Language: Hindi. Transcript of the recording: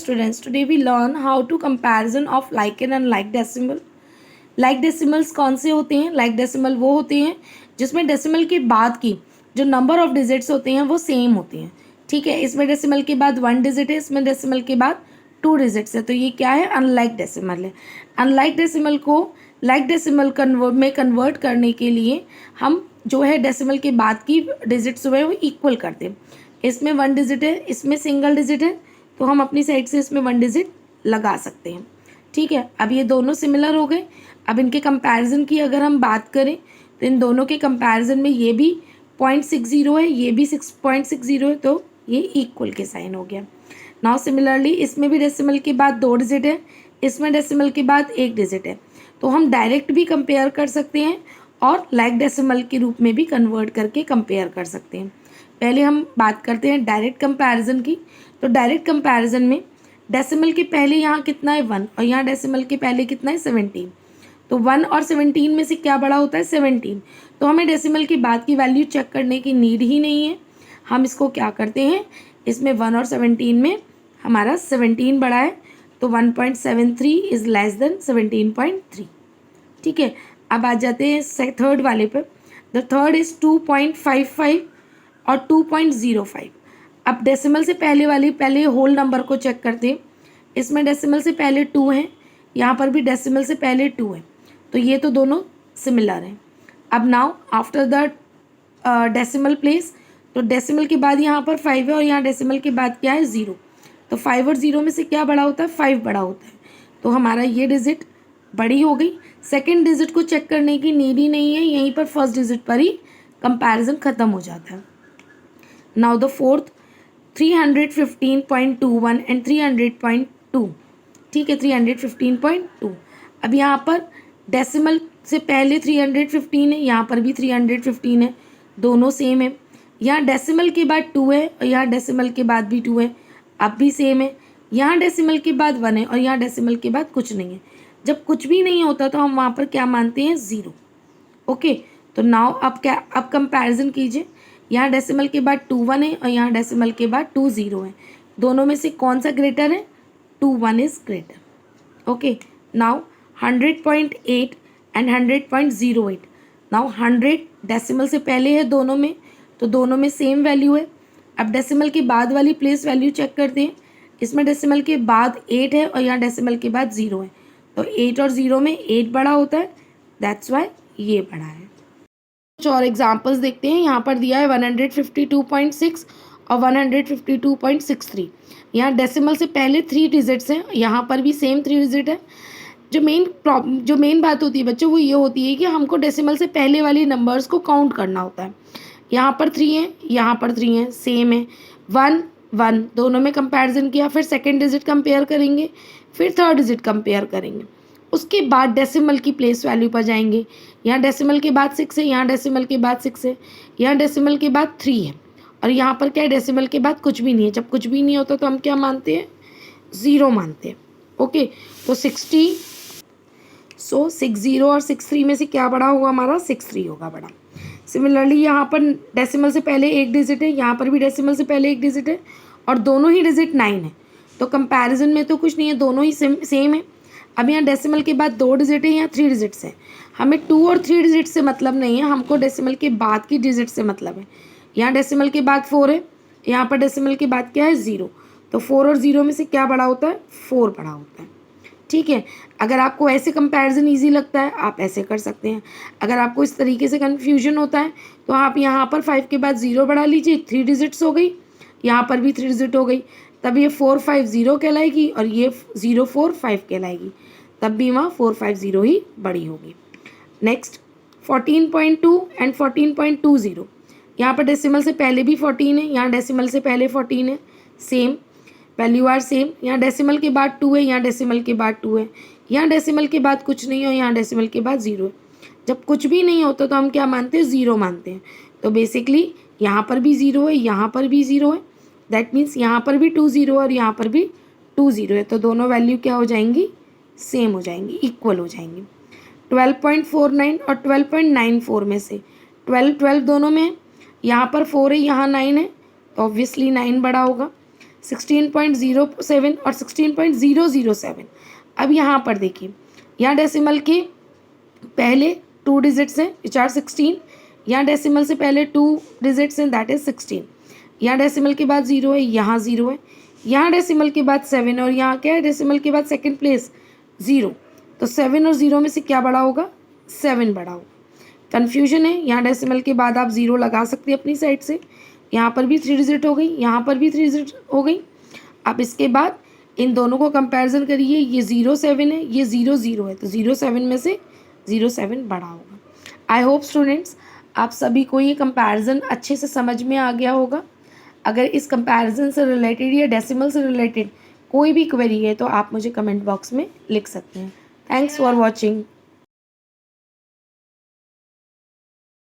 students, today we learn how to comparison of like and unlike decimal. Like decimals कौन से होते हैं? लाइक डेसिमल वो होते हैं जिसमें डेसिमल के बाद की जो नंबर ऑफ डिजिट्स होते हैं वो सेम होते हैं. ठीक है, इसमें डेसिमल के बाद 1 डिजिट है, इसमें डेसिमल के बाद 2 डिजिट्स है, तो ये क्या है? अनलाइक डेसिमल है. अनलाइक डेसिमल को लाइक डेसिमल में कन्वर्ट करने के लिए हम जो है डेसिमल के बाद की डिजिट्स जो है वो इक्वल करते हैं. इसमें 1 डिजिट है, इसमें सिंगल डिजिट है, तो हम अपनी साइड से इसमें 1 डिजिट लगा सकते हैं. ठीक है, अब ये दोनों सिमिलर हो गए. अब इनके कंपैरिजन की अगर हम बात करें तो इन दोनों के कंपैरिजन में ये भी 0.60 है, ये भी 6.60 है, तो ये इक्वल के साइन हो गया. नाउ सिमिलरली इसमें भी डेसिमल के बाद 2 डिजिट है, इसमें डेसिमल के बाद 1 डिजिट है, तो हम डायरेक्ट भी कंपेयर कर सकते हैं और लाइक डेसिमल के रूप में भी कन्वर्ट करके कंपेयर कर सकते हैं. पहले हम बात करते हैं डायरेक्ट कंपैरिजन की. तो डायरेक्ट कंपैरिजन में डेसिमल के पहले यहाँ कितना है? 1, और यहाँ डेसिमल के पहले कितना है? 17. तो 1 और 17 में से क्या बड़ा होता है? 17. तो हमें डेसिमल के बाद की वैल्यू चेक करने की नीड ही नहीं है. हम इसको क्या करते हैं, इसमें 1 और 17 में हमारा 17 बड़ा है, तो 1.73 इज़ लेस देन 17.3. ठीक है, अब आ जाते हैं थर्ड वाले पे. द थर्ड इज़ 2.55 और 2.05. अब डेसिमल से पहले होल नंबर को चेक करते हैं. इसमें डेसिमल से पहले 2 है, यहाँ पर भी डेसिमल से पहले 2 है, तो ये तो दोनों सिमिलर हैं. अब now after the decimal place, तो डेसिमल के बाद यहाँ पर 5 है और यहाँ डेसिमल के बाद क्या है? 0. तो 5 और 0 में से क्या बड़ा होता है? 5 बड़ा होता है, तो हमारा ये डिजिट बड़ी हो गई. सेकेंड डिजिट को चेक करने की नीड ही नहीं है, यहीं पर फर्स्ट डिजिट पर ही कंपैरिजन ख़त्म हो जाता है. Now the fourth 315.21 and 300.2. ठीक है, 315.2. अब यहाँ पर डेसिमल से पहले 315 है, यहाँ पर भी 315 है, दोनों सेम है. यहाँ डेसिमल के बाद 2 है और यहाँ डेसिमल के बाद भी 2 है, अब भी सेम है. यहाँ डेसिमल के बाद 1 है और यहाँ डेसिमल के बाद कुछ नहीं है. जब कुछ भी नहीं होता तो हम वहाँ पर क्या मानते हैं? 0. ओके, तो नाउ अब कंपैरिजन कीजिए. यहाँ डेसिमल के बाद 2 1 है और यहाँ डेसिमल के बाद 2 0 है. दोनों में से कौन सा ग्रेटर है? 2 1 is greater. Okay, now 100.8 and 100.08. Now 100 decimal से पहले है दोनों में, तो दोनों में सेम वैल्यू है. अब डेसिमल के बाद वाली प्लेस वैल्यू चेक करते हैं. इसमें डेसिमल के बाद 8 है और यहाँ डेसिमल के बाद 0 है, तो 8 और 0 में 8 बड़ा होता है, दैट्स वाई ये बड़ा है. कुछ और एग्जांपल्स देखते हैं. यहाँ पर दिया है 152.6 और 152.63. यहाँ डेसिमल से पहले 3 डिजिट्स हैं, यहाँ पर भी सेम 3 डिजिट है. जो मेन बात होती है बच्चों वो ये होती है कि हमको डेसिमल से पहले वाली नंबर्स को काउंट करना होता है. यहाँ पर 3 है, यहाँ पर 3 है, सेम है. 1 1 दोनों में कंपैरिजन किया, फिर सेकेंड डिजिट कंपेयर करेंगे, फिर थर्ड डिजिट कंपेयर करेंगे, उसके बाद डेसिमल की प्लेस वैल्यू पर जाएंगे. यहाँ डेसिमल के बाद 6 है, यहाँ डेसिमल के बाद 6 है, यहाँ डेसिमल के बाद 3 है, और यहाँ पर क्या है? डेसिमल के बाद कुछ भी नहीं है. जब कुछ भी नहीं होता तो हम क्या मानते हैं? 0 मानते हैं. ओके, तो 60 और 63 में से क्या बड़ा होगा? हमारा 63 होगा बड़ा. सिमिलरली यहाँ पर डेसिमल से पहले 1 डिजिट है, यहाँ पर भी डेसिमल से पहले 1 डिजिट है, और दोनों ही डिजिट 9 है, तो कंपैरिजन में तो कुछ नहीं है, दोनों ही सेम है. अब यहाँ डेसिमल के बाद 2 डिजिट है, यहाँ 3 डिजिट्स है. हमें 2 और 3 डिजिट से मतलब नहीं है, हमको डेसिमल के बाद की डिजिट से मतलब है. यहाँ डेसिमल के बाद 4 है, यहाँ पर डेसिमल के बाद क्या है? 0. तो 4 और 0 में से क्या बड़ा होता है? 4 बड़ा होता है. ठीक है, अगर आपको ऐसे कंपैरिजन इजी लगता है आप ऐसे कर सकते हैं. अगर आपको इस तरीके से कन्फ्यूजन होता है तो आप यहाँ पर 5 के बाद 0 बढ़ा लीजिए, 3 डिजिट्स हो गई, यहाँ पर भी 3 डिजिट हो गई, तब ये 450 कहलाएगी और ये 045 कहलाएगी, तब भी वहाँ 450 ही बड़ी होगी. Next 14.2 and 14.20. यहाँ पर डेसिमल से पहले भी 14 है, यहाँ डेसिमल से पहले 14 है, सेम वैल्यू आर सेम. यहाँ डेसिमल के बाद 2 है, यहाँ डेसिमल के बाद 2 है, यहाँ डेसिमल के बाद कुछ नहीं है, यहाँ डेसिमल के बाद 0 है. जब कुछ भी नहीं होता तो हम क्या मानते हैं? 0 मानते हैं. तो बेसिकली यहाँ पर भी 0 है, यहाँ पर भी 0 है, दैट मीन्स यहाँ पर भी 2 0 है और यहाँ पर भी 2 0 है, तो दोनों वैल्यू क्या हो जाएंगी? सेम हो जाएंगी, इक्वल हो जाएंगी. 12.49 और 12.94 में से 12 दोनों में है, यहाँ पर 4 है, यहाँ 9 है, तो ऑब्वियसली 9 बड़ा होगा. 16.07 और 16.007। अब यहाँ पर देखिए, यहाँ डेसिमल के पहले 2 डिजिट्स हैं विच आर 16, यहाँ डेसिमल से पहले 2 डिजिट्स हैं दैट इज 16, यहाँ डेसिमल के बाद 0 है, यहाँ 0 है, यहाँ डेसिमल के बाद 7 और यहाँ क्या है, डेसिमल के बाद सेकंड प्लेस 0। तो 7 और 0 में से क्या बड़ा होगा, 7 बड़ा होगा। कन्फ्यूजन है, यहाँ डेसिमल के बाद आप 0 लगा सकते हैं अपनी साइड से, यहाँ पर भी 3 डिजिट हो गई, यहाँ पर भी 3 डिजिट हो गई। अब इसके बाद इन दोनों को कंपैरिजन करिए, ये 0 7 है, ये 0 0 है, तो 0 7 में से 0 7 बड़ा होगा। आई होप स्टूडेंट्स आप सभी को ये कंपैरिजन अच्छे से समझ में आ गया होगा। अगर इस कंपैरिजन से रिलेटेड या डेसिमल से रिलेटेड कोई भी क्वेरी है तो आप मुझे कमेंट बॉक्स में लिख सकते हैं। Thanks for watching.